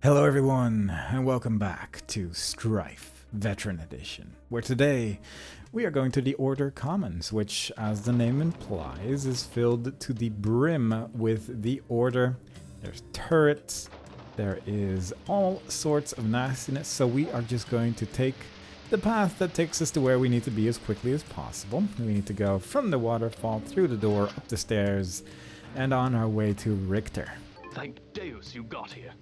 Hello everyone, and welcome back to Strife Veteran Edition, where today we are going to the Order Commons, which, as the name implies, is filled to the brim with the Order. There's turrets, there is all sorts of nastiness, so we are just going to take the path that takes us to where we need to be as quickly as possible. We need to go from the waterfall, through the door, up the stairs, and on our way to Richter. Thank Deus you got here.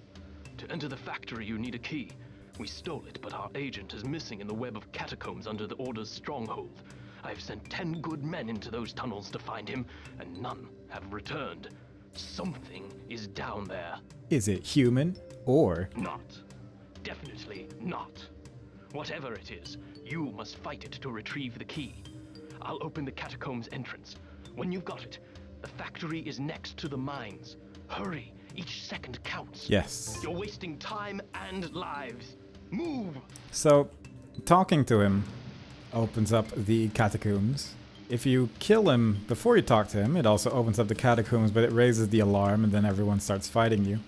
To enter the factory, you need a key. We stole it, but our agent is missing in the web of catacombs under the Order's stronghold. I have sent 10 good men into those tunnels to find him, and none have returned. Something is down there. Is it human or... Not. Definitely not. Whatever it is, you must fight it to retrieve the key. I'll open the catacombs entrance. When you've got it, the factory is next to the mines. Hurry! Each second counts. Yes. You're wasting time and lives. Move! So, talking to him opens up the catacombs. If you kill him before you talk to him, it also opens up the catacombs, but it raises the alarm and then everyone starts fighting you.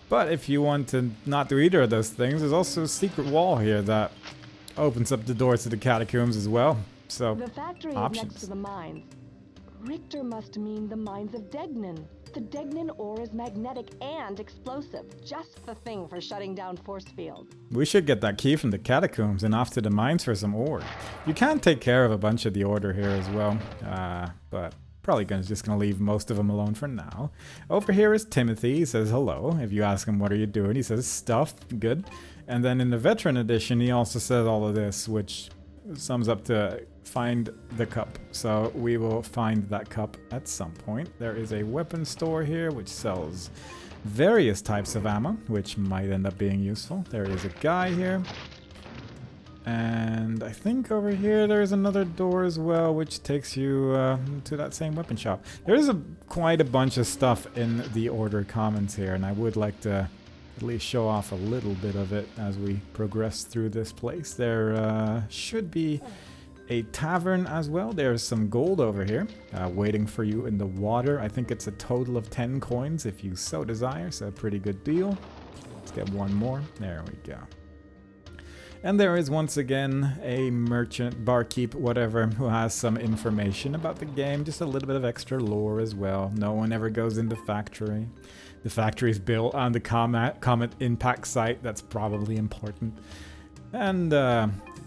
But if you want to not do either of those things, there's also a secret wall here that opens up the doors to the catacombs as well. So, the factory options. is next to the mines. Richter must mean the mines of Degnan. The Degnan ore is magnetic and explosive. Just the thing for shutting down force fields. We should get that key from the catacombs and off to the mines for some ore. You can take care of a bunch of the Order here as well, but probably just gonna leave most of them alone for now. Over here is Timothy. He says hello. If you ask him what are you doing, he says stuff. Good. And then in the Veteran Edition, he also says all of this, which sums up to find the cup. So we will find that cup at some point. There is a weapon store here which sells various types of ammo, which might end up being useful. There is a guy here. And I think over here there's another door as well, which takes you to that same weapon shop. There is quite a bunch of stuff in the Order Commons here, and I would like to at least show off a little bit of it as we progress through this place. There should be a tavern as well. There's some gold over here waiting for you in the water. I think it's a total of 10 coins if you so desire, so a pretty good deal. Let's get one more. There we go. And there is once again a merchant, barkeep, whatever, who has some information about the game, just a little bit of extra lore as well. No one ever goes in the factory. The factory is built on the Comet Impact site. That's probably important. And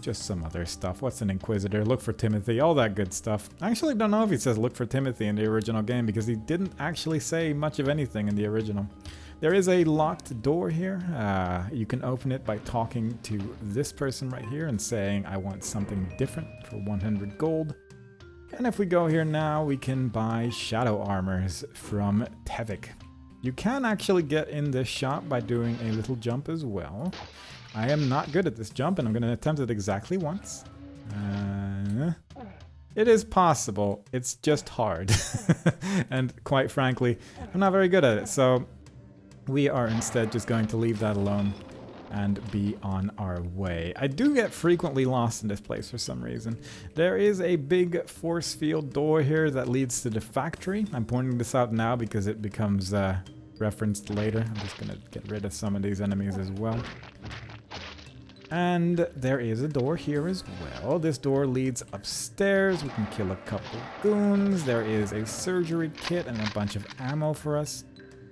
just some other stuff. What's an Inquisitor? Look for Timothy. All that good stuff. I actually don't know if he says look for Timothy in the original game because he didn't actually say much of anything in the original. There is a locked door here. You can open it by talking to this person right here and saying I want something different for 100 gold. And if we go here now, we can buy shadow armors from Tevik. You can actually get in this shop by doing a little jump as well. I am not good at this jump, and I'm going to attempt it exactly once. It is possible. It's just hard. And quite frankly, I'm not very good at it. So we are instead just going to leave that alone and be on our way. I do get frequently lost in this place for some reason. There is a big force field door here that leads to the factory. I'm pointing this out now because it becomes referenced later. I'm just going to get rid of some of these enemies as well. And there is a door here as well. This door leads upstairs. We can kill a couple goons. There is a surgery kit and a bunch of ammo for us.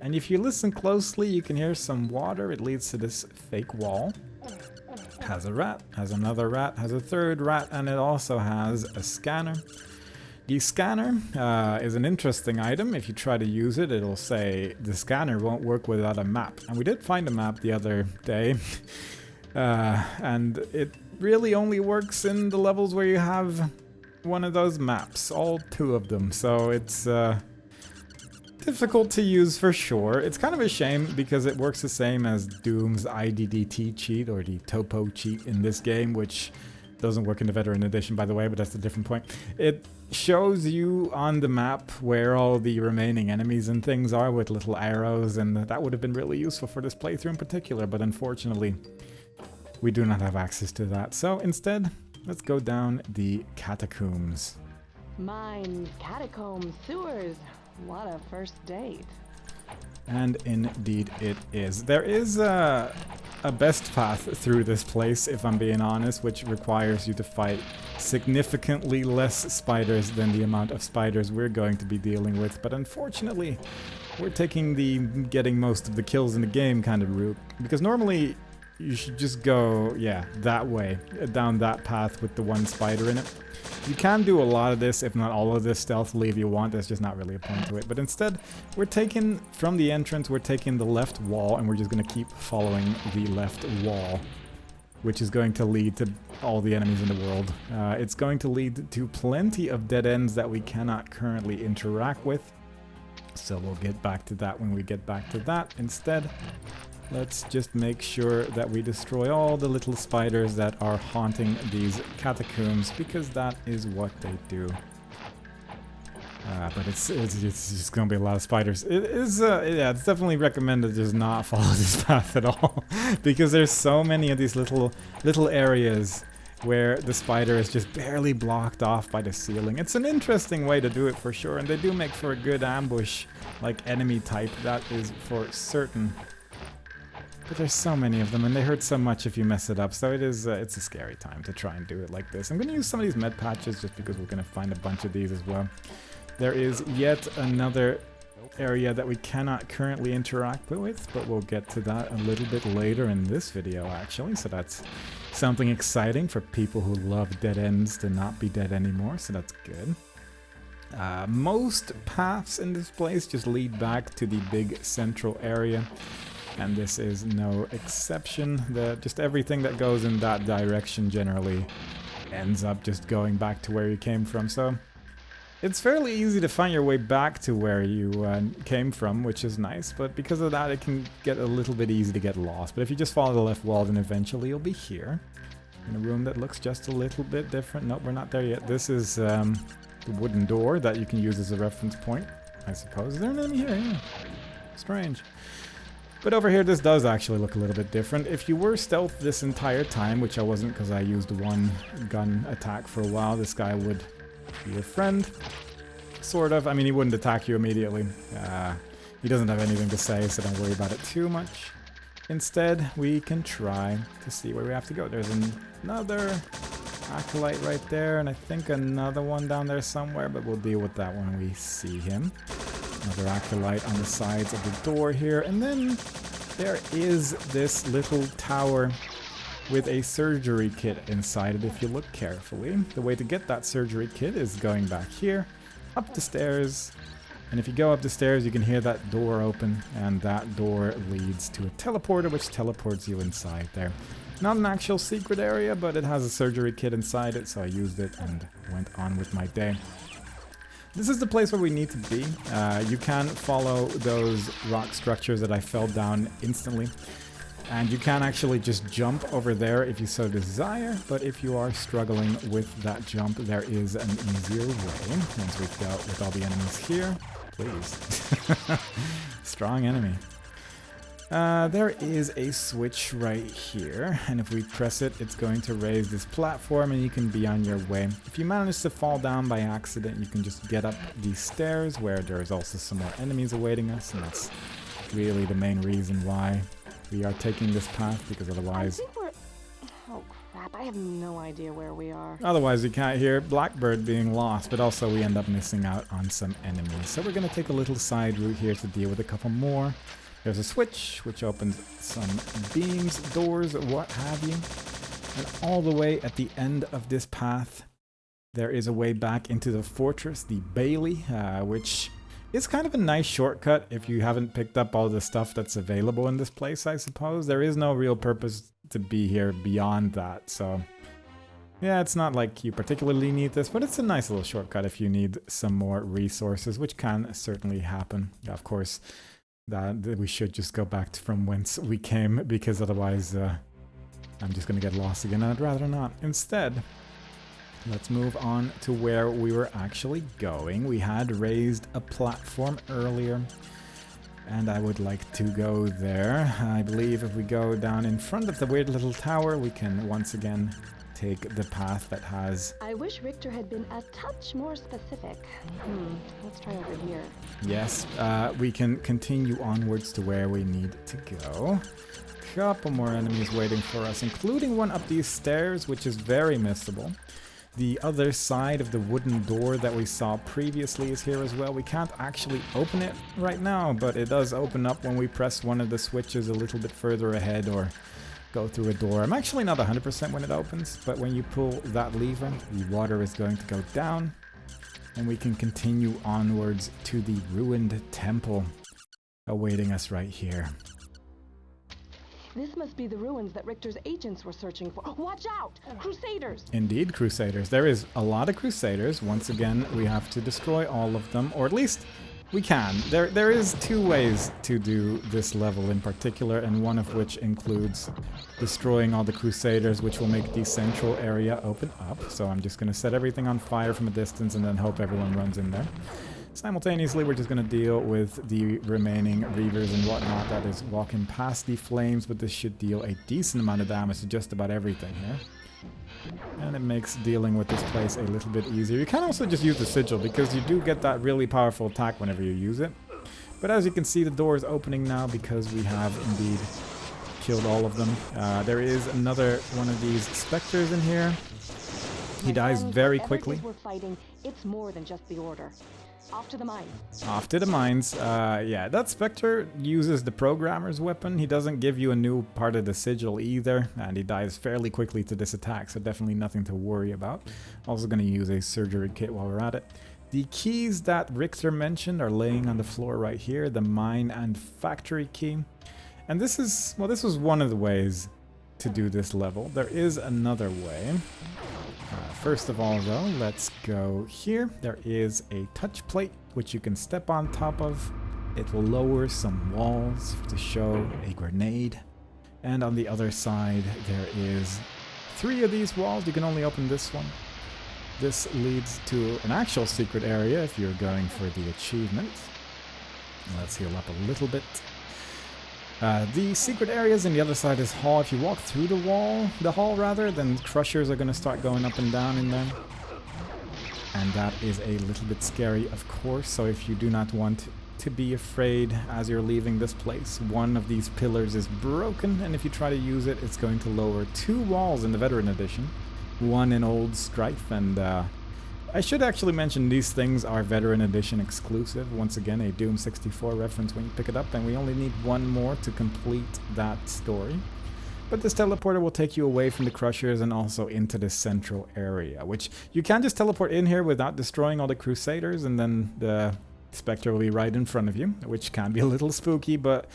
And if you listen closely, you can hear some water. It leads to this fake wall. Has a rat, has another rat, has a third rat, and it also has a scanner. The scanner is an interesting item. If you try to use it, it'll say the scanner won't work without a map. And we did find a map the other day. And it really only works in the levels where you have one of those maps, all 2 of them. So it's difficult to use for sure. It's kind of a shame because it works the same as Doom's IDDT cheat or the Topo cheat in this game, which doesn't work in the Veteran Edition, by the way, but that's a different point. It shows you on the map where all the remaining enemies and things are with little arrows, and that would have been really useful for this playthrough in particular, but unfortunately, we do not have access to that. So instead, let's go down the catacombs. Mines, catacombs, sewers. What a first date. And indeed it is. There is a best path through this place, if I'm being honest, which requires you to fight significantly less spiders than the amount of spiders we're going to be dealing with. But unfortunately, we're taking the getting most of the kills in the game kind of route. Because normally you should just go, yeah, that way, down that path with the one spider in it. You can do a lot of this, if not all of this stealthily if you want. There's just not really a point to it. But instead, we're taking, from the entrance, we're taking the left wall, and we're just going to keep following the left wall, which is going to lead to all the enemies in the world. It's going to lead to plenty of dead ends that we cannot currently interact with. So we'll get back to that when we get back to that. Instead, let's just make sure that we destroy all the little spiders that are haunting these catacombs, because that is what they do. But it's just gonna be a lot of spiders. It is, yeah, it's definitely recommended to just not follow this path at all, because there's so many of these little areas where the spider is just barely blocked off by the ceiling. It's an interesting way to do it for sure, and they do make for a good ambush, like enemy type, that is for certain. But there's so many of them, and they hurt so much if you mess it up, so it is, it's a scary time to try and do it like this. I'm going to use some of these med patches just because we're going to find a bunch of these as well. There is yet another area that we cannot currently interact with, but we'll get to that a little bit later in this video actually, so that's something exciting for people who love dead ends to not be dead anymore, so that's good. Most paths in this place just lead back to the big central area. And this is no exception. Just everything that goes in that direction generally ends up just going back to where you came from. So it's fairly easy to find your way back to where you came from, which is nice. But because of that, it can get a little bit easy to get lost. But if you just follow the left wall, then eventually you'll be here. In a room that looks just a little bit different. Nope, we're not there yet. This is the wooden door that you can use as a reference point, I suppose. Is there an enemy here? Yeah. Strange. But over here, this does actually look a little bit different. If you were stealth this entire time, which I wasn't because I used one gun attack for a while, this guy would be your friend. Sort of. I mean, he wouldn't attack you immediately. He doesn't have anything to say, so don't worry about it too much. Instead, we can try to see where we have to go. There's another acolyte right there, and I think another one down there somewhere, but we'll deal with that when we see him. Another acolyte on the sides of the door here, and then there is this little tower with a surgery kit inside it if you look carefully. The way to get that surgery kit is going back here, up the stairs, and if you go up the stairs you can hear that door open, and that door leads to a teleporter which teleports you inside there. Not an actual secret area, but it has a surgery kit inside it, so I used it and went on with my day. This is the place where we need to be. You can follow those rock structures that I fell down instantly. And you can actually just jump over there if you so desire. But if you are struggling with that jump, there is an easier way. Once we've dealt with all the enemies here. Please. Strong enemy. There is a switch right here, and if we press it, it's going to raise this platform and you can be on your way. If you manage to fall down by accident, you can just get up these stairs where there's also some more enemies awaiting us, and that's really the main reason why we are taking this path, because otherwise... I think we're... Oh crap, I have no idea where we are. Otherwise you can't hear Blackbird being lost, but also we end up missing out on some enemies. So we're going to take a little side route here to deal with a couple more. There's a switch, which opens some beams, doors, what have you. And all the way at the end of this path, there is a way back into the fortress, the Bailey, which is kind of a nice shortcut if you haven't picked up all the stuff that's available in this place, I suppose. There is no real purpose to be here beyond that, so... Yeah, it's not like you particularly need this, but it's a nice little shortcut if you need some more resources, which can certainly happen. Yeah, of course... that we should just go back from whence we came, because otherwise I'm just gonna get lost again, and I'd rather not. Instead, let's move on to where we were actually going. We had raised a platform earlier, and I would like to go there. I believe if we go down in front of the weird little tower, we can once again take the path that has... I wish Richter had been a touch more specific. Let's try over here. Yes, we can continue onwards to where we need to go. Couple more enemies waiting for us, including one up these stairs, which is very missable. The other side of the wooden door that we saw previously is here as well. We can't actually open it right now, but it does open up when we press one of the switches a little bit further ahead or go through a door. I'm actually not 100% when it opens, but when you pull that lever, the water is going to go down, and we can continue onwards to the ruined temple awaiting us right here. This must be the ruins that Richter's agents were searching for. Watch out! Crusaders! Indeed, Crusaders. There is a lot of Crusaders. Once again, we have to destroy all of them, or at least we can. There is two ways to do this level in particular, and one of which includes destroying all the Crusaders, which will make the central area open up. So I'm just going to set everything on fire from a distance and then hope everyone runs in there. Simultaneously, we're just going to deal with the remaining Reavers and whatnot that is walking past the flames, but this should deal a decent amount of damage to just about everything here. And it makes dealing with this place a little bit easier. You can also just use the sigil, because you do get that really powerful attack whenever you use it. But as you can see, the door is opening now because we have indeed killed all of them. There is another one of these specters in here. He dies very quickly. We're fighting, it's more than just the Order. Off to the mines. Off to the mines. Yeah, that Spectre uses the programmer's weapon. He doesn't give you a new part of the sigil either, and he dies fairly quickly to this attack, so definitely nothing to worry about. Also going to use a surgery kit while we're at it. The keys that Richter mentioned are laying on the floor right here, the mine and factory key. And this is, well, this was one of the ways to do this level. There is another way. First of all, though, let's go here. There is a touch plate which you can step on top of. It will lower some walls to show a grenade. And on the other side, there is 3 of these walls. You can only open this one. This leads to an actual secret area if you're going for the achievement. Let's heal up a little bit. The secret areas on the other side is hall. If you walk through the hall rather, then crushers are going to start going up and down in there. And that is a little bit scary, of course. So if you do not want to be afraid as you're leaving this place, one of these pillars is broken, and if you try to use it, it's going to lower 2 walls in the Veteran Edition. One in Old Strife, and I should actually mention these things are Veteran Edition exclusive. Once again, a Doom 64 reference when you pick it up, and we only need 1 more to complete that story. But this teleporter will take you away from the Crushers and also into the central area, which you can just teleport in here without destroying all the Crusaders, and then the Spectre will be right in front of you, which can be a little spooky, but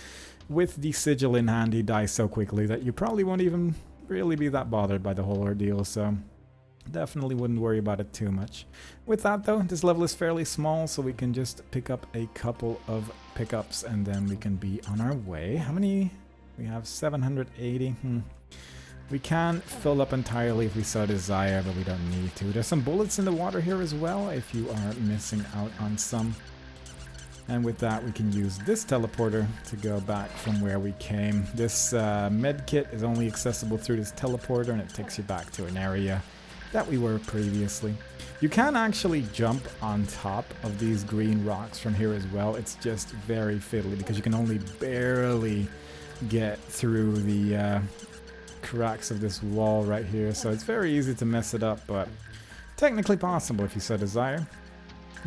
with the sigil in hand, he dies so quickly that you probably won't even really be that bothered by the whole ordeal, so definitely wouldn't worry about it too much. With that though, this level is fairly small, so we can just pick up a couple of pickups and then we can be on our way. How many? We have 780. We can fill up entirely if we so desire, but we don't need to. There's some bullets in the water here as well if you are missing out on some. And with that, we can use this teleporter to go back from where we came. This med kit is only accessible through this teleporter, and it takes you back to an area that we were previously. You can actually jump on top of these green rocks from here as well. It's just very fiddly because you can only barely get through the cracks of this wall right here. So it's very easy to mess it up, but technically possible if you so desire.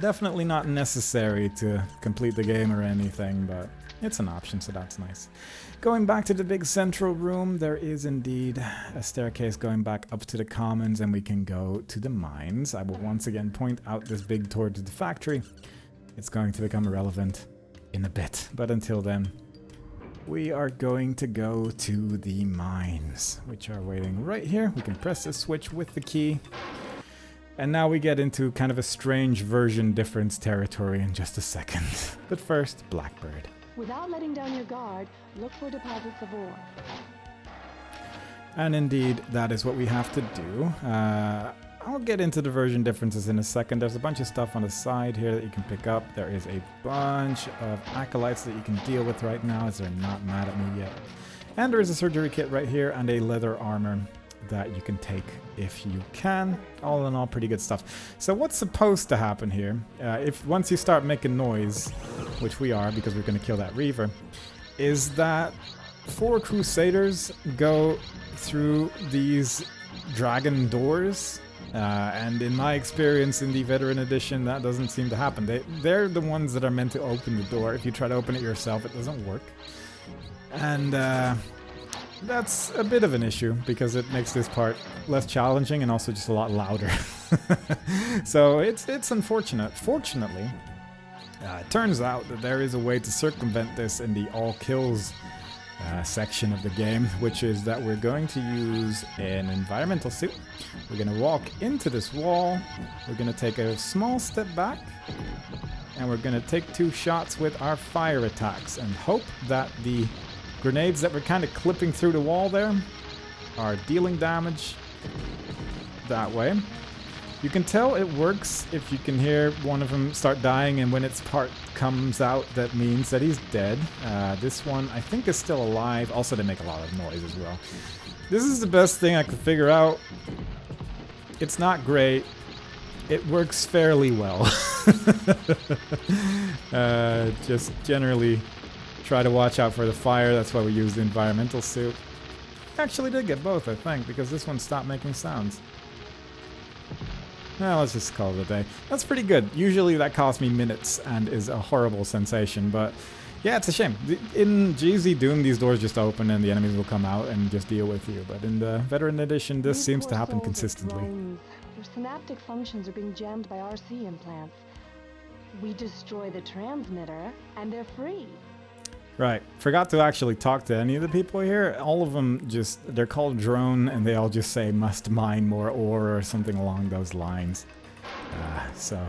Definitely not necessary to complete the game or anything, but it's an option, so that's nice. Going back to the big central room, there is indeed a staircase going back up to the commons, and we can go to the mines. I will once again point out this big towards the factory. It's going to become irrelevant in a bit, but until then, we are going to go to the mines, which are waiting right here. We can press the switch with the key. And now we get into kind of a strange version difference territory in just a second. But first, Blackbird. Without letting down your guard, look for deposits of ore. And indeed, that is what we have to do. I'll get into the version differences in a second. There's a bunch of stuff on the side here that you can pick up. There is a bunch of acolytes that you can deal with right now, as they're not mad at me yet. And there is a surgery kit right here and a leather armor. that you can take if you can. All in all, pretty good stuff. So what's supposed to happen here, if once you start making noise, which we are because we're going to kill that Reaver, is that 4 Crusaders go through these dragon doors. And in my experience in the Veteran Edition, that doesn't seem to happen. They're the ones that are meant to open the door. If you try to open it yourself, it doesn't work. And that's a bit of an issue, because it makes this part less challenging and also just a lot louder. So it's unfortunate. Fortunately, it turns out that there is a way to circumvent this in the all kills section of the game, which is that we're going to use an environmental suit. We're going to walk into this wall, we're going to take a small step back, and we're going to take 2 shots with our fire attacks and hope that the grenades that we're kind of clipping through the wall there are dealing damage that way. You can tell it works if you can hear one of them start dying, and when its part comes out, that means that he's dead. This one, I think, is still alive. Also, they make a lot of noise as well. This is the best thing I could figure out. It's not great. It works fairly well. Just generally try to watch out for the fire. That's why we use the environmental suit. Actually did get both, I think, because this one stopped making sounds. Well, let's just call it a day. That's pretty good. Usually that costs me minutes and is a horrible sensation, but yeah, it's a shame. In GZ Doom, these doors just open and the enemies will come out and just deal with you, but in the Veteran Edition, this seems to happen consistently. Their synaptic functions are being jammed by RC implants. We destroy the transmitter, and they're free. Right. Forgot to actually talk to any of the people here. All of them they're called drone, and they all just say must mine more ore or something along those lines. So,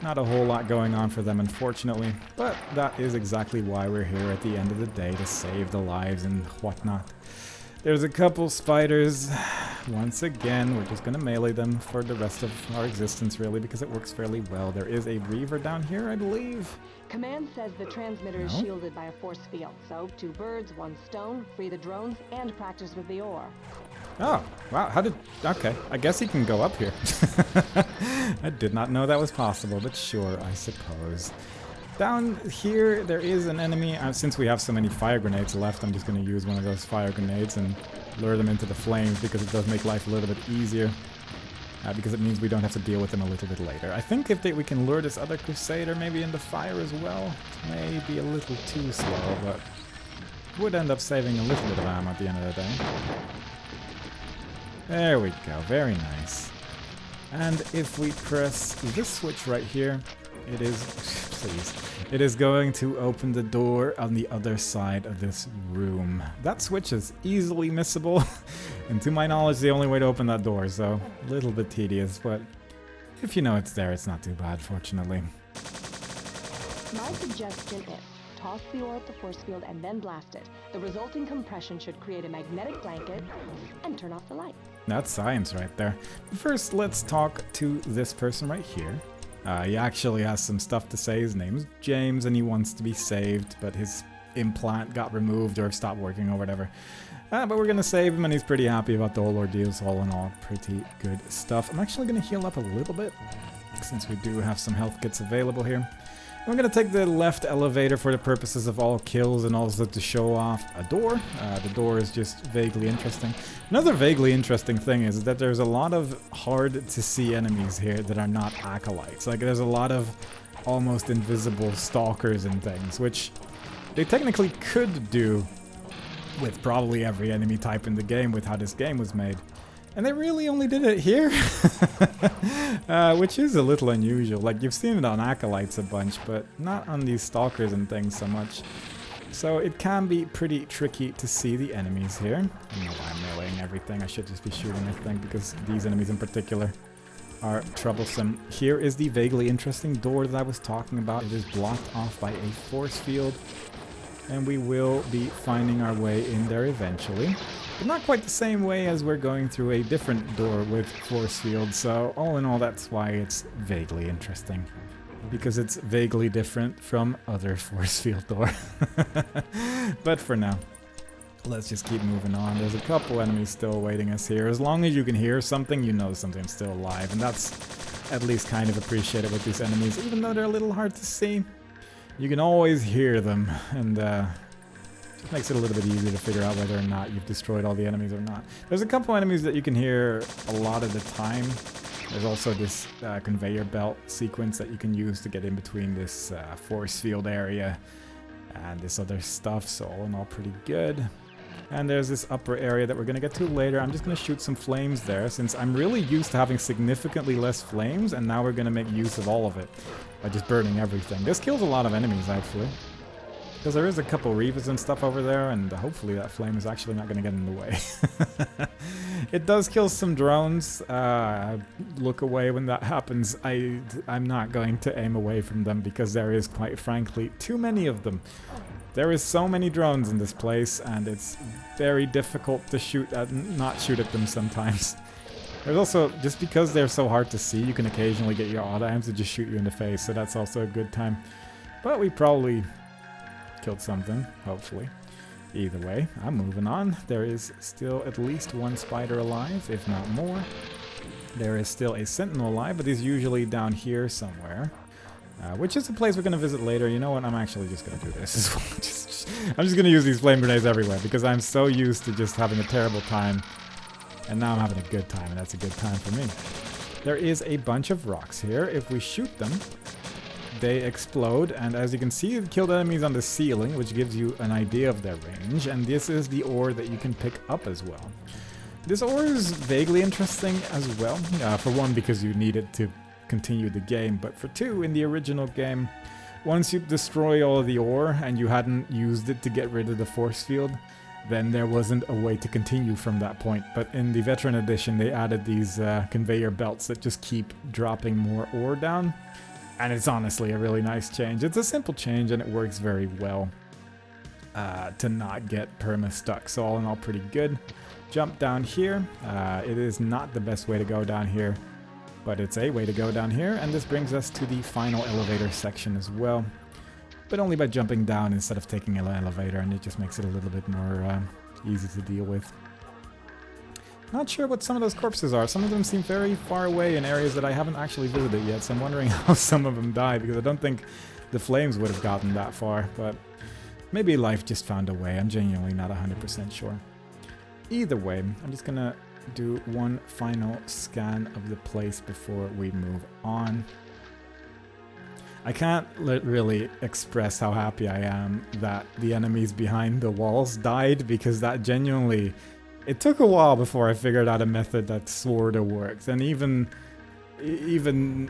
not a whole lot going on for them, unfortunately. But that is exactly why we're here at the end of the day, to save the lives and whatnot. There's a couple spiders. Once again, we're just going to melee them for the rest of our existence, really, because it works fairly well. There is a Reaver down here, I believe. Command says the transmitter is shielded by a force field, so 2 birds, 1 stone, free the drones, and practice with the ore. Oh, wow, okay, I guess he can go up here. I did not know that was possible, but sure, I suppose. Down here, there is an enemy. Since we have so many fire grenades left, I'm just going to use one of those fire grenades and lure them into the flames, because it does make life a little bit easier. Because it means we don't have to deal with them a little bit later. I think if we can lure this other Crusader maybe into fire as well. It may be a little too slow, but would end up saving a little bit of ammo at the end of the day. There we go, very nice. And if we press this switch right here, it is, please, it is going to open the door on the other side of this room. That switch is easily missable, and to my knowledge, the only way to open that door, so a little bit tedious, but if you know it's there, it's not too bad, fortunately. My suggestion is toss the ore at the force field and then blast it. The resulting compression should create a magnetic blanket and turn off the light. That's science right there. But first, let's talk to this person right here. He actually has some stuff to say. His name is James, and he wants to be saved, but his implant got removed or stopped working or whatever. But we're going to save him, and he's pretty happy about the whole ordeal, so all in all, pretty good stuff. I'm actually going to heal up a little bit, since we do have some health kits available here. We're going to take the left elevator for the purposes of all kills and also to show off a door. The door is just vaguely interesting. Another vaguely interesting thing is that there's a lot of hard-to-see enemies here that are not acolytes. Like, there's a lot of almost invisible stalkers and things, which they technically could do with probably every enemy type in the game with how this game was made. And they really only did it here, which is a little unusual. Like, you've seen it on Acolytes a bunch, but not on these Stalkers and things so much. So it can be pretty tricky to see the enemies here. I don't know why I'm meleeing everything. I should just be shooting, I think, because these enemies in particular are troublesome. Here is the vaguely interesting door that I was talking about. It is blocked off by a force field, and we will be finding our way in there eventually. But not quite the same way as we're going through a different door with force field, so all in all, that's why it's vaguely interesting. Because it's vaguely different from other force field door. But for now, Let's just keep moving on. There's a couple enemies still awaiting us here. As long as you can hear something, you know something's still alive. And that's at least kind of appreciated with these enemies. Even though they're a little hard to see, you can always hear them. And just makes it a little bit easier to figure out whether or not you've destroyed all the enemies or not. There's a couple enemies that you can hear a lot of the time. There's also this conveyor belt sequence that you can use to get in between this force field area and this other stuff. So all in all, pretty good. And there's this upper area that we're going to get to later. I'm just going to shoot some flames there, since I'm really used to having significantly less flames, and now we're going to make use of all of it by just burning everything. This kills a lot of enemies, actually. Because there is a couple Reavers and stuff over there, and hopefully that flame is actually not going to get in the way. It does kill some drones. Look away when that happens. I'm not going to aim away from them, because there is, quite frankly, too many of them. There is so many drones in this place, and it's very difficult to not shoot at them sometimes. There's also, just because they're so hard to see, you can occasionally get your auto-aims to just shoot you in the face, so that's also a good time. But we probably killed something, hopefully. Either way, I'm moving on. There is still at least one spider alive, if not more. There is still a sentinel alive, but he's usually down here somewhere. Which is a place we're going to visit later. You know what? I'm actually just going to do this as well. I'm just going to use these flame grenades everywhere, because I'm so used to just having a terrible time. And now I'm having a good time, and that's a good time for me. There is a bunch of rocks here. If we shoot them, they explode. And as you can see, it killed enemies on the ceiling, which gives you an idea of their range. And this is the ore that you can pick up as well. This ore is vaguely interesting as well. For one, because you need it to continue the game, but for two, in the original game, once you destroy all of the ore and you hadn't used it to get rid of the force field, then there wasn't a way to continue from that point. But in the Veteran Edition, they added these conveyor belts that just keep dropping more ore down, and it's honestly a really nice change. It's a simple change, and it works very well to not get perma-stuck, so all in all, pretty good. Jump down here. It is not the best way to go down here, but it's a way to go down here, and this brings us to the final elevator section as well. But only by jumping down instead of taking an elevator, and it just makes it a little bit more easy to deal with. Not sure what some of those corpses are. Some of them seem very far away in areas that I haven't actually visited yet, so I'm wondering how some of them died, because I don't think the flames would have gotten that far, but maybe life just found a way. I'm genuinely not 100% sure. Either way, I'm just gonna do one final scan of the place before we move on. I can't really express how happy I am that the enemies behind the walls died, because that genuinely, it took a while before I figured out a method that sorta worked, and even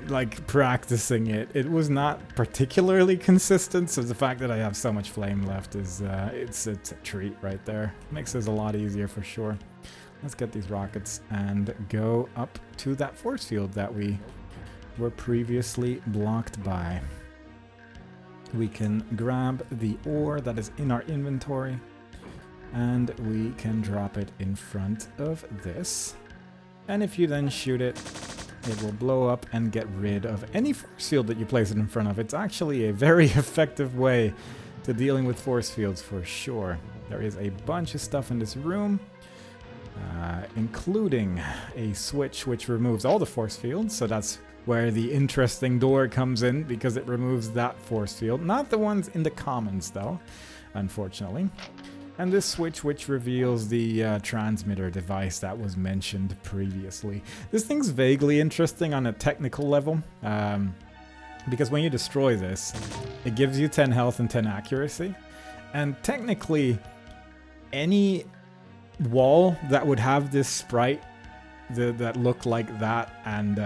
like practicing it was not particularly consistent. So the fact that I have so much flame left is it's a treat right there. Makes this a lot easier for sure. Let's get these rockets and go up to that force field that we were previously blocked by. We can grab the ore that is in our inventory, and we can drop it in front of this. And if you then shoot it, it will blow up and get rid of any force field that you place it in front of. It's actually a very effective way to dealing with force fields for sure. There is a bunch of stuff in this room. Including a switch which removes all the force fields, so that's where the interesting door comes in, because it removes that force field. Not the ones in the commons though, unfortunately. And this switch which reveals the transmitter device that was mentioned previously. This thing's vaguely interesting on a technical level, because when you destroy this, it gives you 10 health and 10 accuracy. And technically, any wall that would have this sprite that looked like that and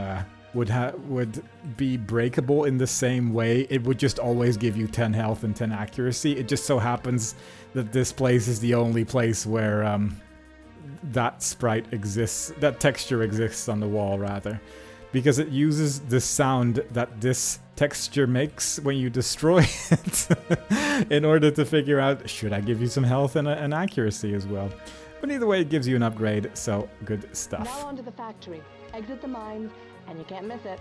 would be breakable in the same way, it would just always give you 10 health and 10 accuracy. It just so happens that this place is the only place where that sprite exists, that texture exists on the wall rather, because it uses the sound that this texture makes when you destroy it in order to figure out, should I give you some health and an accuracy as well. But either way, it gives you an upgrade, so good stuff. Now onto the factory. Exit the mines, and you can't miss it.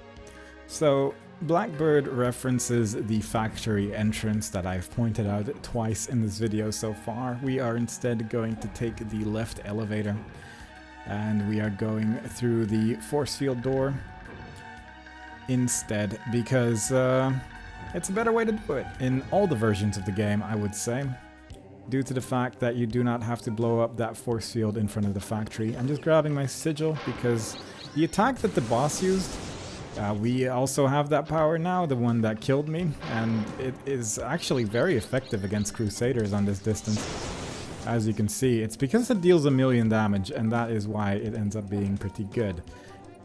So, Blackbird references the factory entrance that I've pointed out twice in this video so far. We are instead going to take the left elevator, and we are going through the force field door instead, because it's a better way to do it in all the versions of the game, I would say, due to the fact that you do not have to blow up that force field in front of the factory. I'm just grabbing my sigil because the attack that the boss used, we also have that power now, the one that killed me, and it is actually very effective against Crusaders on this distance. As you can see, it's because it deals 1,000,000 damage, and that is why it ends up being pretty good.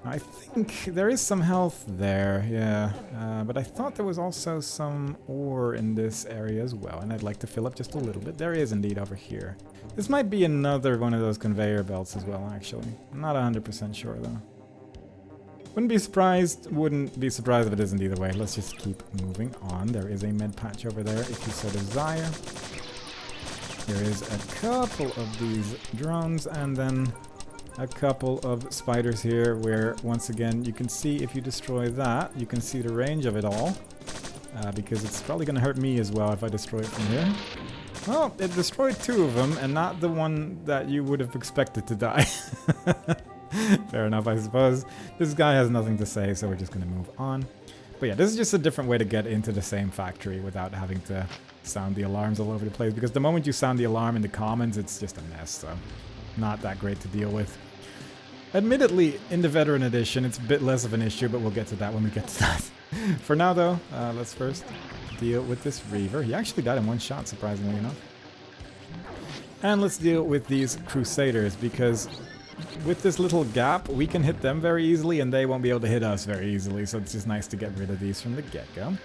I think there is some health there, yeah, but I thought there was also some ore in this area as well, and I'd like to fill up just a little bit. There is indeed over here. This might be another one of those conveyor belts as well, actually. I'm not 100% sure, though. Wouldn't be surprised if it isn't either way. Let's just keep moving on. There is a med patch over there if you so desire. There is a couple of these drones, and then a couple of spiders here where, once again, you can see if you destroy that, you can see the range of it all, because it's probably going to hurt me as well if I destroy it from here. Well, it destroyed 2 of them, and not the one that you would have expected to die. Fair enough, I suppose. This guy has nothing to say, so we're just going to move on. But yeah, this is just a different way to get into the same factory without having to sound the alarms all over the place, because the moment you sound the alarm in the commons, it's just a mess, so not that great to deal with. Admittedly, in the Veteran Edition, it's a bit less of an issue, but we'll get to that when we get to that. For now, though, let's first deal with this Reaver. He actually died in one shot, surprisingly enough. And let's deal with these Crusaders, because with this little gap, we can hit them very easily, and they won't be able to hit us very easily, so it's just nice to get rid of these from the get-go.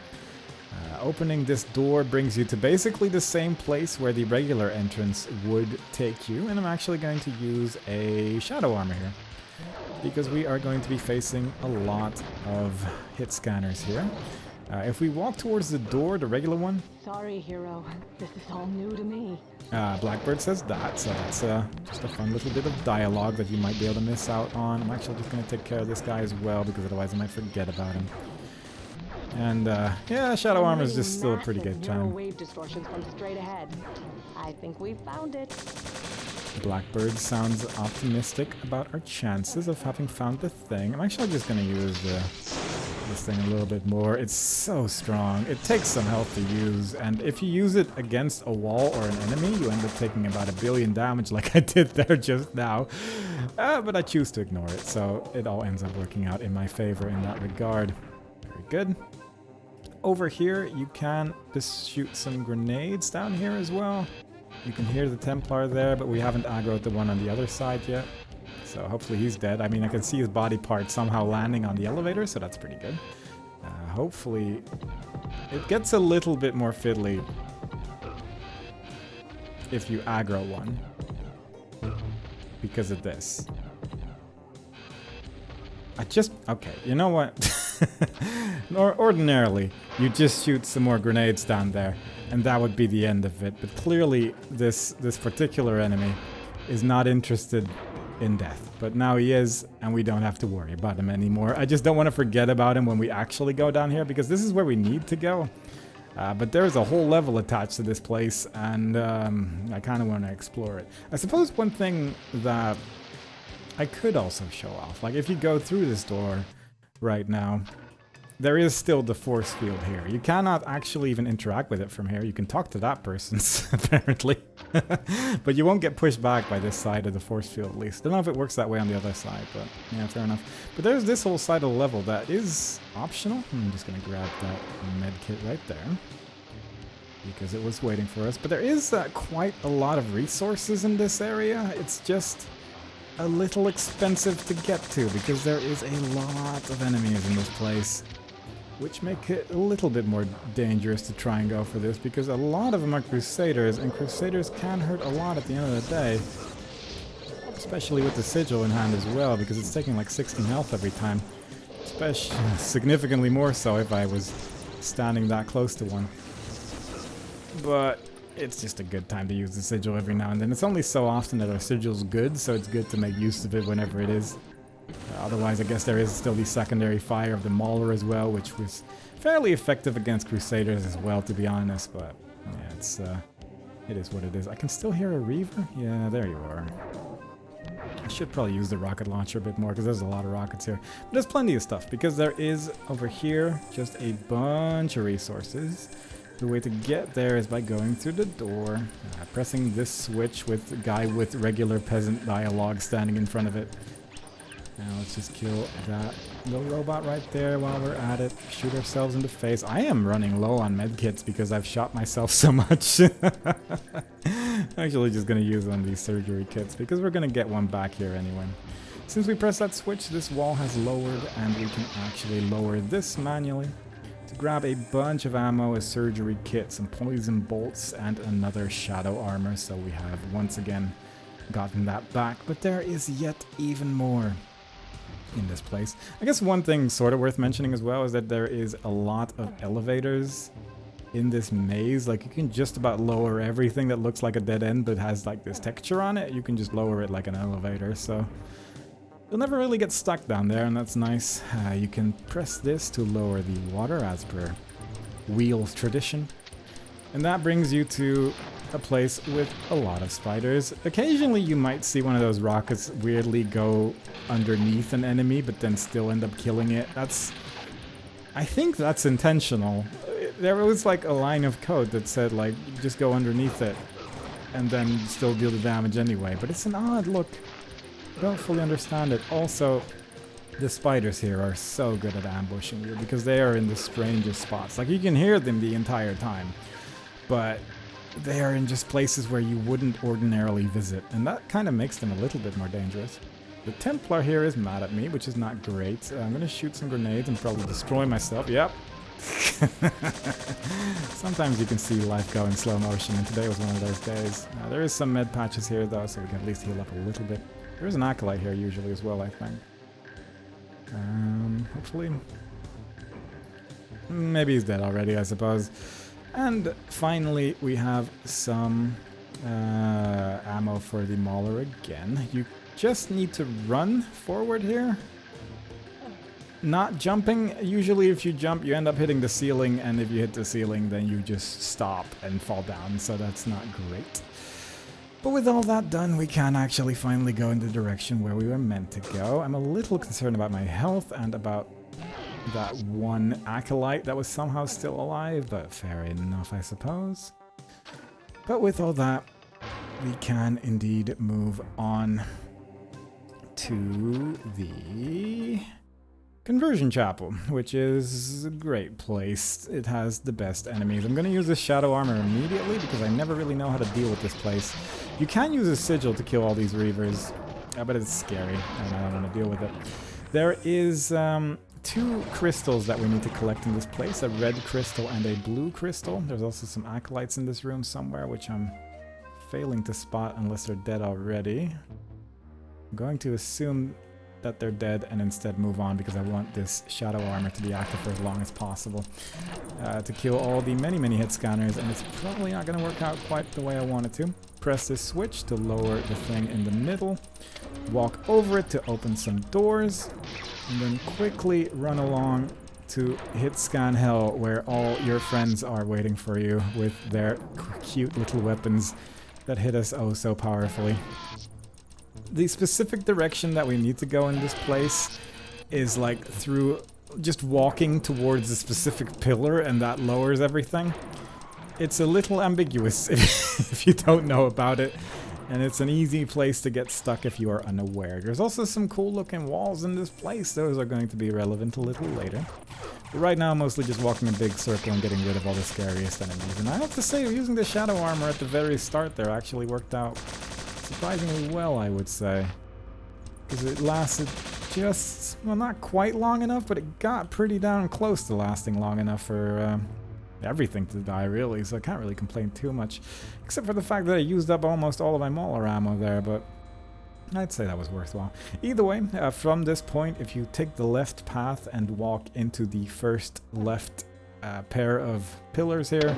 Opening this door brings you to basically the same place where the regular entrance would take you, and I'm actually going to use a shadow armor here, because we are going to be facing a lot of hit scanners here. If we walk towards the door, the regular one... Sorry, hero. This is all new to me. Blackbird says that, so that's just a fun little bit of dialogue that you might be able to miss out on. I'm actually just going to take care of this guy as well, because otherwise I might forget about him. And, yeah, shadow armor is just still a pretty good time. Wave distortions from straight ahead. I think we found it. Blackbird sounds optimistic about our chances of having found the thing. I'm actually just going to use this thing a little bit more. It's so strong. It takes some health to use, and if you use it against a wall or an enemy, you end up taking about 1,000,000,000 damage like I did there just now. But I choose to ignore it, so it all ends up working out in my favor in that regard. Very good. Over here, you can just shoot some grenades down here as well. You can hear the Templar there, but we haven't aggroed the one on the other side yet. So hopefully he's dead. I mean, I can see his body part somehow landing on the elevator, so that's pretty good. Hopefully it gets a little bit more fiddly if you aggro one because of this. Okay, you know what? Ordinarily, you just shoot some more grenades down there, and that would be the end of it. But clearly, this particular enemy is not interested in death. But now he is, and we don't have to worry about him anymore. I just don't want to forget about him when we actually go down here, because this is where we need to go. But there's a whole level attached to this place, and I kind of want to explore it. I suppose one thing that I could also show off, like if you go through this door right now, there is still the force field here. You cannot actually even interact with it from here. You can talk to that person, apparently. But you won't get pushed back by this side of the force field, at least. Don't know if it works that way on the other side, but yeah, fair enough. But there's this whole side of the level that is optional. I'm just going to grab that med kit right there, because it was waiting for us. But there is quite a lot of resources in this area. It's just a little expensive to get to, because there is a lot of enemies in this place, which make it a little bit more dangerous to try and go for this, because a lot of them are Crusaders, and Crusaders can hurt a lot at the end of the day. Especially with the sigil in hand as well, because it's taking like 16 health every time. Especially significantly more so if I was standing that close to one. But it's just a good time to use the sigil every now and then. It's only so often that our sigil's good, so it's good to make use of it whenever it is. Otherwise, I guess there is still the secondary fire of the Mauler as well, which was fairly effective against Crusaders as well, to be honest. But yeah, it is what it is. I can still hear a Reaver? Yeah, there you are. I should probably use the rocket launcher a bit more because there's a lot of rockets here. But there's plenty of stuff because there is over here just a bunch of resources. The way to get there is by going through the door, pressing this switch with the guy with regular peasant dialogue standing in front of it. Now let's just kill that little robot right there while we're at it. Shoot ourselves in the face. I am running low on medkits because I've shot myself so much. Actually just going to use one of these surgery kits because we're going to get one back here anyway. Since we press that switch, this wall has lowered and we can actually lower this manually. To grab a bunch of ammo, a surgery kit, some poison bolts, and another shadow armor. So we have once again gotten that back, but there is yet even more in this place. I guess one thing sort of worth mentioning as well is that there is a lot of elevators in this maze. Like you can just about lower everything that looks like a dead end but has like this texture on it. You can just lower it like an elevator, so you'll never really get stuck down there, and that's nice. You can press this to lower the water as per wheel tradition. And that brings you to a place with a lot of spiders. Occasionally you might see one of those rockets weirdly go underneath an enemy but then still end up killing it. I think that's intentional. There was like a line of code that said like just go underneath it and then still deal the damage anyway, but it's an odd look. I don't fully understand it. Also, the spiders here are so good at ambushing you because they are in the strangest spots. Like you can hear them the entire time, but they are in just places where you wouldn't ordinarily visit, and that kind of makes them a little bit more dangerous. The Templar here is mad at me, which is not great. I'm going to shoot some grenades and probably destroy myself. Yep. Sometimes you can see life go in slow motion, and today was one of those days. There is some med patches here though, so we can at least heal up a little bit. There's an acolyte here usually as well, I think. Hopefully. Maybe he's dead already, I suppose. And finally, we have some ammo for the Mauler again. You just need to run forward here. Not jumping. Usually if you jump, you end up hitting the ceiling, and if you hit the ceiling, then you just stop and fall down, so that's not great. But with all that done, we can actually finally go in the direction where we were meant to go. I'm a little concerned about my health and about that one acolyte that was somehow still alive, but fair enough, I suppose. But with all that, we can indeed move on to the Conversion Chapel, which is a great place. It has the best enemies. I'm going to use this shadow armor immediately because I never really know how to deal with this place. You can use a sigil to kill all these reavers, but it's scary and I don't want to deal with it. There is two crystals that we need to collect in this place, a red crystal and a blue crystal. There's also some acolytes in this room somewhere, which I'm failing to spot unless they're dead already. I'm going to assume that they're dead and instead move on because I want this shadow armor to be active for as long as possible to kill all the many hit scanners, and it's probably not going to work out quite the way I want it to. Press this switch to lower the thing in the middle, walk over it to open some doors, and then quickly run along to hit scan hell where all your friends are waiting for you with their cute little weapons that hit us oh so powerfully. The specific direction that we need to go in this place is like through just walking towards a specific pillar, and that lowers everything. It's a little ambiguous if you don't know about it, and it's an easy place to get stuck if you are unaware. There's also some cool looking walls in this place. Those are going to be relevant a little later. But right now I'm mostly just walking a big circle and getting rid of all the scariest enemies. And I have to say, using the shadow armor at the very start there actually worked out surprisingly well, I would say. Because it lasted just, well, not quite long enough, but it got pretty down close to lasting long enough for everything to die, really. So I can't really complain too much. Except for the fact that I used up almost all of my Mauler ammo there, but I'd say that was worthwhile. Either way, from this point, if you take the left path and walk into the first left pair of pillars here.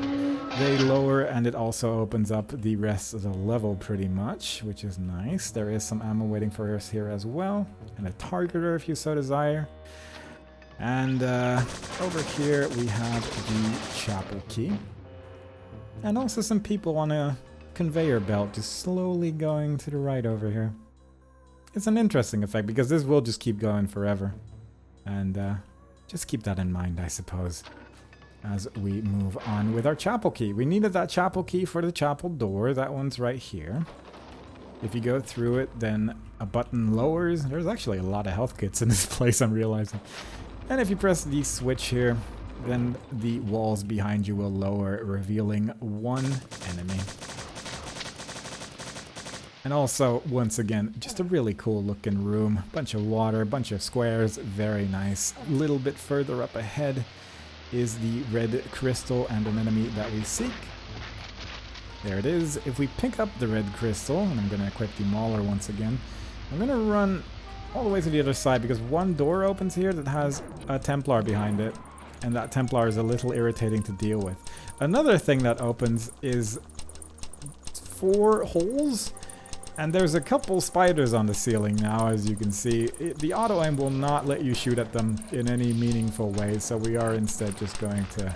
They lower, and it also opens up the rest of the level pretty much, which is nice. There is some ammo waiting for us here as well, and a targeter if you so desire. And over here we have the chapel key. And also some people on a conveyor belt just slowly going to the right over here. It's an interesting effect because this will just keep going forever. And just keep that in mind, I suppose, as we move on with our chapel key. We needed that chapel key for the chapel door. That one's right here. If you go through it, then a button lowers. There's actually a lot of health kits in this place, I'm realizing. And if you press the switch here, then the walls behind you will lower, revealing one enemy. And also, once again, just a really cool looking room. Bunch of water, bunch of squares, very nice. A little bit further up ahead is the red crystal and an enemy that we seek. There it is. If we pick up the red crystal, and I'm going to equip the mauler once again, I'm going to run all the way to the other side because one door opens here that has a Templar behind it, and that Templar is a little irritating to deal with. Another thing that opens is 4 holes, and there's a couple spiders on the ceiling now, as you can see. The auto aim will not let you shoot at them in any meaningful way, so we are instead just going to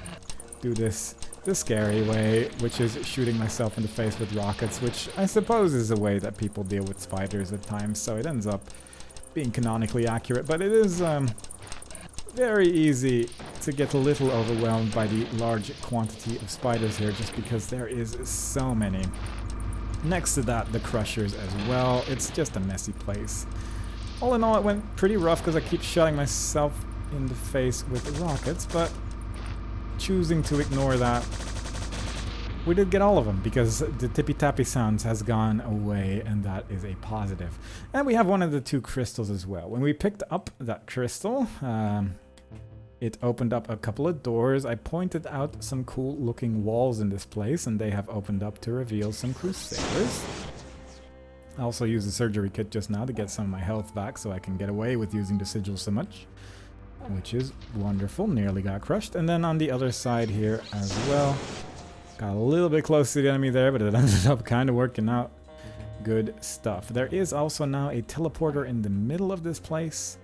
do this the scary way, which is shooting myself in the face with rockets, which I suppose is a way that people deal with spiders at times, so it ends up being canonically accurate, but it is very easy to get a little overwhelmed by the large quantity of spiders here, just because there is so many. Next to that, the crushers as well. It's just a messy place. All in all, it went pretty rough because I keep shooting myself in the face with rockets, but choosing to ignore that, we did get all of them because the tippy-tappy sounds has gone away, and that is a positive. And we have one of the 2 crystals as well. When we picked up that crystal, it opened up a couple of doors. I pointed out some cool looking walls in this place, and they have opened up to reveal some crusaders. I also used the surgery kit just now to get some of my health back so I can get away with using the sigil so much, which is wonderful. Nearly got crushed. And then on the other side here as well, got a little bit close to the enemy there, but it ended up kind of working out. Good stuff. There is also now a teleporter in the middle of this place,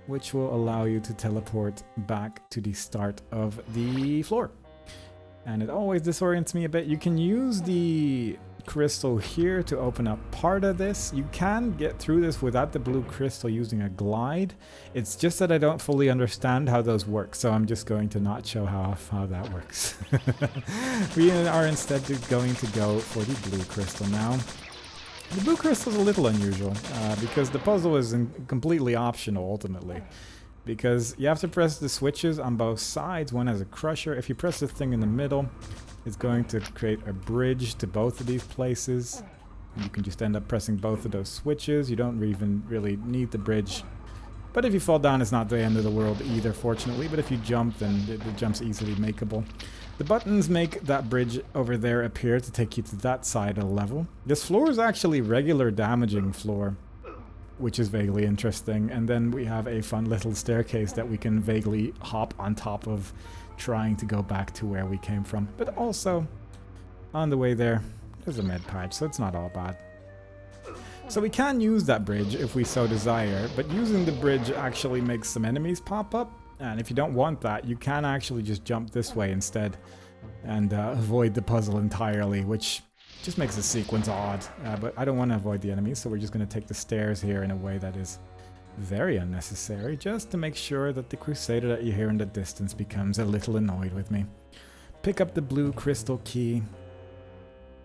which will allow you to teleport back to the start of the floor. And it always disorients me a bit. You can use the crystal here to open up part of this. You can get through this without the blue crystal using a glide. It's just that I don't fully understand how those work, so I'm just going to not show how that works. We are instead going to go for the blue crystal now. The blue crystal is a little unusual because the puzzle is completely optional ultimately, because you have to press the switches on both sides. One has a crusher. If you press the thing in the middle, it's going to create a bridge to both of these places. You can just end up pressing both of those switches. You don't even really need the bridge. But if you fall down, it's not the end of the world either, fortunately. But if you jump, then the jump's easily makeable. The buttons make that bridge over there appear to take you to that side of the level. This floor is actually regular damaging floor, which is vaguely interesting. And then we have a fun little staircase that we can vaguely hop on top of, trying to go back to where we came from. But also, on the way there, there's a med patch, so it's not all bad. So we can use that bridge if we so desire, but using the bridge actually makes some enemies pop up. And if you don't want that, you can actually just jump this way instead and avoid the puzzle entirely, which just makes the sequence odd. But I don't want to avoid the enemies, so we're just going to take the stairs here in a way that is very unnecessary, just to make sure that the crusader that you hear in the distance becomes a little annoyed with me. Pick up the blue crystal key,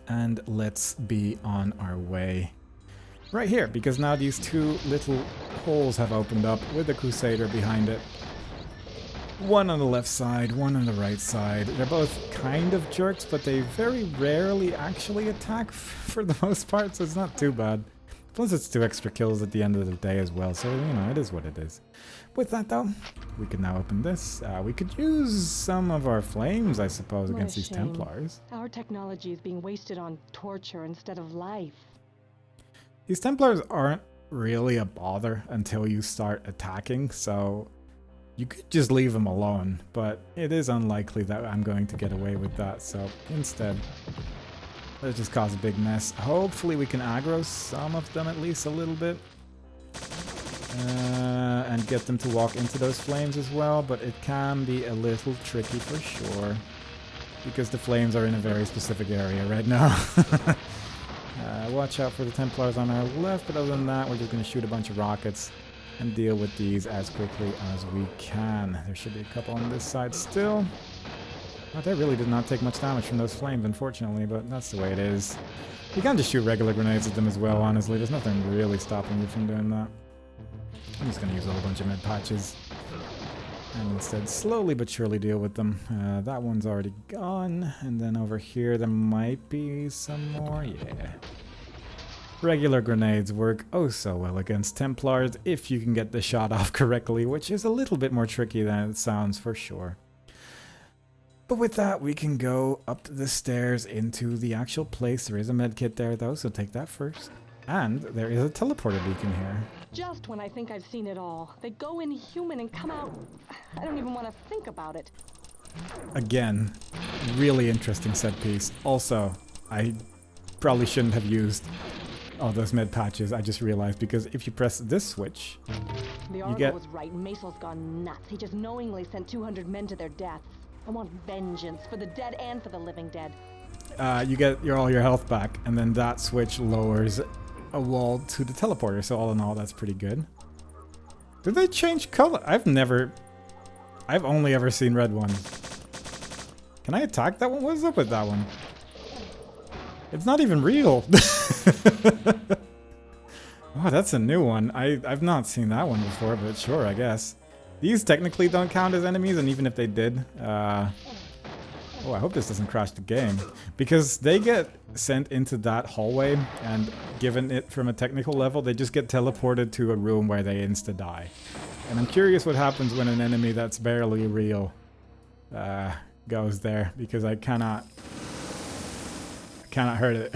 and let's be on our way. Right here, because now these 2 little holes have opened up with the crusader behind it. One on the left side, one on the right side. They're both kind of jerks, but they very rarely actually attack for the most part, so it's not too bad. Plus it's 2 extra kills at the end of the day as well, so you know, it is what it is. With that though, we can now open this. We could use some of our flames, I suppose, against these Templars. Our technology is being wasted on torture instead of life. These Templars aren't really a bother until you start attacking, so You could just leave them alone, but it is unlikely that I'm going to get away with that, so instead, let's just cause a big mess. Hopefully we can aggro some of them at least a little bit. And get them to walk into those flames as well, but it can be a little tricky for sure. Because the flames are in a very specific area right now. Watch out for the Templars on our left, but other than that, we're just going to shoot a bunch of rockets and deal with these as quickly as we can. There should be a couple on this side still. Oh, they really did not take much damage from those flames, unfortunately, but that's the way it is. You can just shoot regular grenades at them as well, honestly. There's nothing really stopping you from doing that. I'm just going to use a whole bunch of med patches and instead slowly but surely deal with them. That one's already gone, and then over here there might be some more. Yeah. Regular grenades work oh so well against Templars if you can get the shot off correctly, which is a little bit more tricky than it sounds for sure. But with that, we can go up the stairs into the actual place. There is a medkit there though, so take that first. And there is a teleporter beacon here. Just when I think I've seen it all, they go inhuman and come out. I don't even want to think about it. Again, really interesting set piece. Also, I probably shouldn't have used all those med patches, I just realized, because if you press this switch, The Argo was right. Macel's gone nuts. He just knowingly sent 200 men to their deaths. I want vengeance for the dead and for the living dead. You get all your health back, and then that switch lowers a wall to the teleporter, so all in all, that's pretty good. Did they change color? I've only ever seen red one. Can I attack that one? What's up with that one? It's not even real. Oh, that's a new one. I've not seen that one before, but sure, I guess. These technically don't count as enemies, and even if they did, oh, I hope this doesn't crash the game. Because they get sent into that hallway, and given it from a technical level, they just get teleported to a room where they insta-die. And I'm curious what happens when an enemy that's barely real goes there, because I cannot hurt it.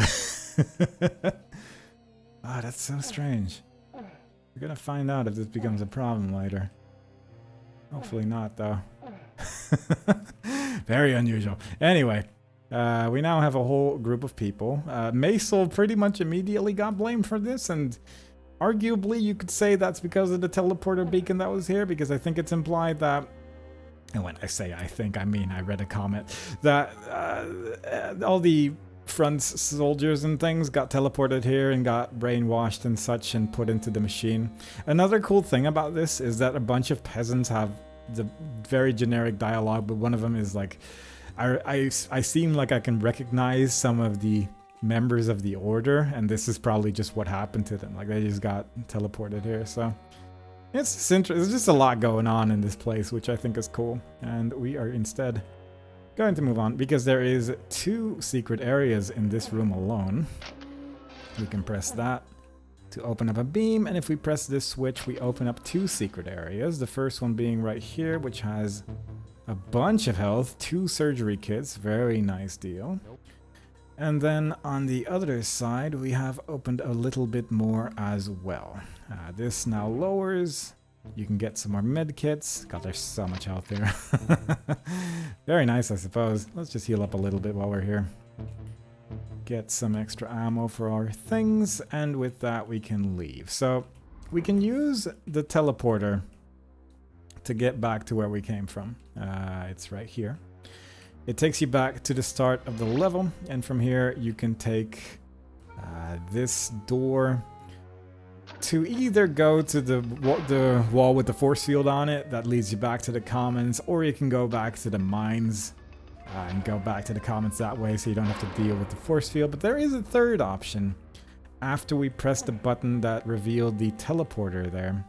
Ah, that's so strange. We're gonna find out if this becomes a problem later. Hopefully not, though. Very unusual. Anyway, we now have a whole group of people. Macel pretty much immediately got blamed for this, and arguably you could say that's because of the teleporter beacon that was here, because I think it's implied that, and when I say I think, I mean I read a comment, that all the front's soldiers and things got teleported here and got brainwashed and such and put into the machine. Another cool thing about this is that a bunch of peasants have the very generic dialogue, but one of them is like, I seem like I can recognize some of the members of the order, and this is probably just what happened to them. Like, they just got teleported here, so it's just there's just a lot going on in this place, which I think is cool. And we are instead going to move on, because there is 2 secret areas in this room alone. We can press that to open up a beam, and if we press this switch, we open up 2 secret areas. The first one being right here, which has a bunch of health, 2 surgery kits, very nice deal. And then on the other side, we have opened a little bit more as well. This now lowers. You can get some more med kits. God, there's so much health here. Very nice, I suppose. Let's just heal up a little bit while we're here. Get some extra ammo for our things, and with that we can leave. So we can use the teleporter to get back to where we came from. It's right here. It takes you back to the start of the level, and from here you can take this door to either go to the wall with the force field on it that leads you back to the commons, or you can go back to the mines and go back to the commons that way, so you don't have to deal with the force field. But there is a third option after we press the button that revealed the teleporter there,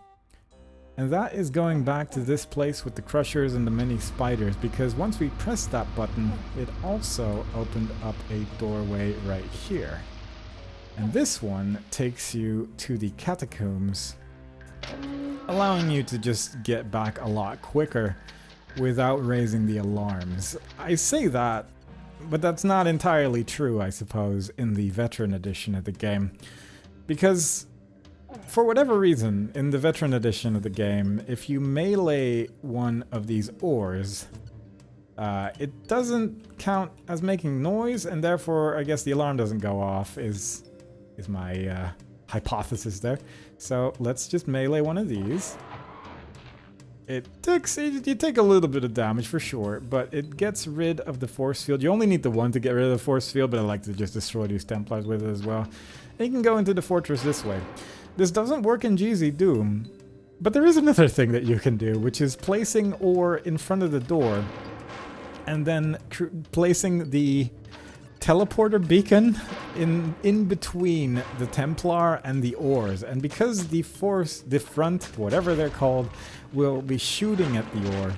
and that is going back to this place with the crushers and the mini spiders, because once we pressed that button, it also opened up a doorway right here. And this one takes you to the Catacombs, allowing you to just get back a lot quicker without raising the alarms. I say that, but that's not entirely true, I suppose, in the veteran edition of the game. Because for whatever reason, in the veteran edition of the game, if you melee one of these ores, it doesn't count as making noise, and therefore I guess the alarm doesn't go off, is my hypothesis there. So let's just melee one of these. You take a little bit of damage for sure, but it gets rid of the force field. You only need the one to get rid of the force field, but I like to just destroy these Templars with it as well. And you can go into the fortress this way. This doesn't work in GZ Doom, but there is another thing that you can do, which is placing ore in front of the door, and then placing the teleporter beacon in between the Templar and the ores. And because the front, whatever they're called, will be shooting at the ore,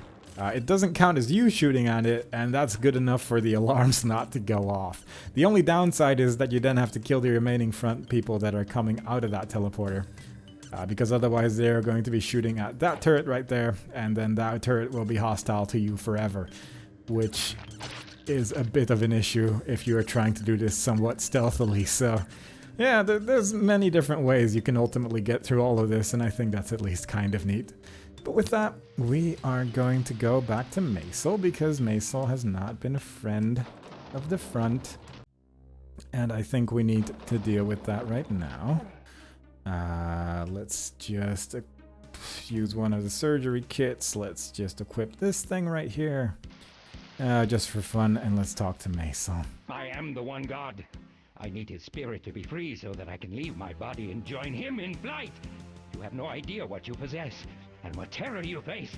it doesn't count as you shooting at it, and that's good enough for the alarms not to go off. The only downside is that you then have to kill the remaining front people that are coming out of that teleporter. Because otherwise they're going to be shooting at that turret right there, and then that turret will be hostile to you forever. Which is a bit of an issue if you are trying to do this somewhat stealthily. So yeah, there's many different ways you can ultimately get through all of this, and I think that's at least kind of neat. But with that, we are going to go back to Maisel, because Maisel has not been a friend of the front, and I think we need to deal with that right now. Let's just use one of the surgery kits. Let's just equip this thing right here. Just for fun, and let's talk to Maisel. I am the one god. I need his spirit to be free so that I can leave my body and join him in flight. You have no idea what you possess and what terror you face.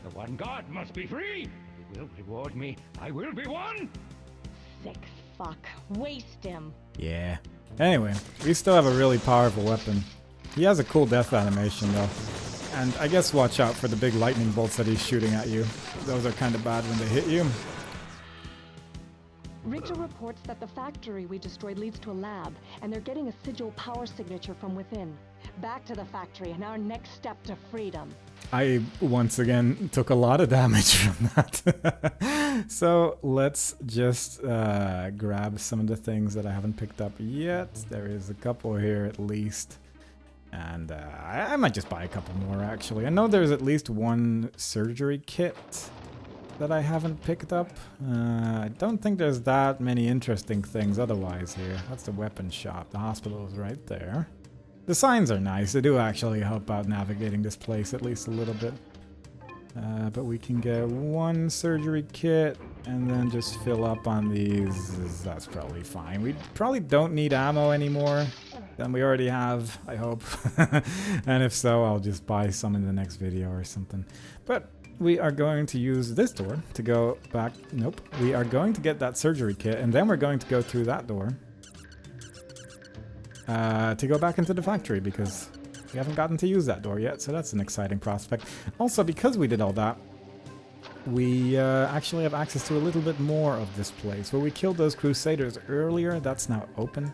The one god must be free. He will reward me. I will be one. Sick fuck. Waste him. Yeah. Anyway, we still have a really powerful weapon. He has a cool death animation though. And I guess watch out for the big lightning bolts that he's shooting at you. Those are kind of bad when they hit you. Richter reports that the factory we destroyed leads to a lab, and they're getting a sigil power signature from within. Back to the factory and our next step to freedom. I, once again, took a lot of damage from that. So let's just grab some of the things that I haven't picked up yet. There is a couple here at least. And I might just buy a couple more, actually. I know there's at least one surgery kit that I haven't picked up. I don't think there's that many interesting things otherwise here. That's the weapon shop. The hospital is right there. The signs are nice. They do actually help out navigating this place at least a little bit. But we can get one surgery kit and then just fill up on these. That's probably fine. We probably don't need ammo anymore than we already have, I hope. And if so, I'll just buy some in the next video or something. But we are going to use this door to go back. Nope. We are going to get that surgery kit, and then we're going to go through that door to go back into the factory, because we haven't gotten to use that door yet, so that's an exciting prospect. Also, because we did all that, we actually have access to a little bit more of this place. Where we killed those Crusaders earlier, that's now open.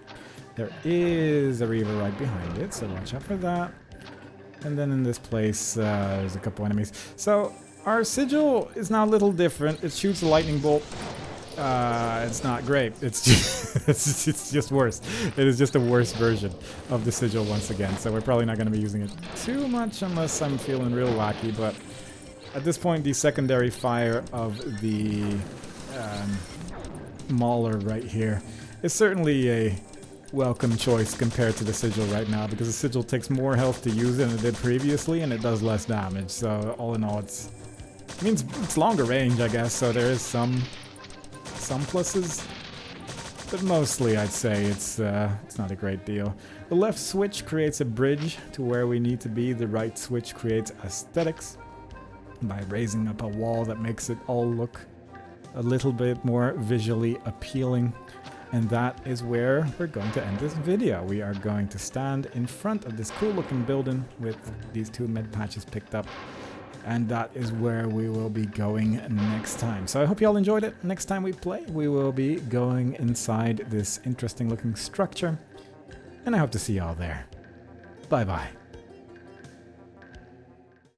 There is a Reaver right behind it, so watch out for that. And then in this place, there's a couple enemies. So our sigil is now a little different. It shoots a lightning bolt. It's not great. It's just, it's just worse. It is just a worse version of the sigil once again. So we're probably not going to be using it too much unless I'm feeling real wacky. But at this point, the secondary fire of the Mauler right here is certainly a welcome choice compared to the sigil right now, because the sigil takes more health to use than it did previously, and it does less damage. So all in all, it means it's longer range, I guess. So there is some pluses, but mostly I'd say it's not a great deal. The left switch creates a bridge to where we need to be. The right switch creates aesthetics by raising up a wall that makes it all look a little bit more visually appealing. And that is where we're going to end this video. We are going to stand in front of this cool looking building with these two med patches picked up. And that is where we will be going next time. So I hope you all enjoyed it. Next time we play, we will be going inside this interesting looking structure. And I hope to see you all there. Bye bye.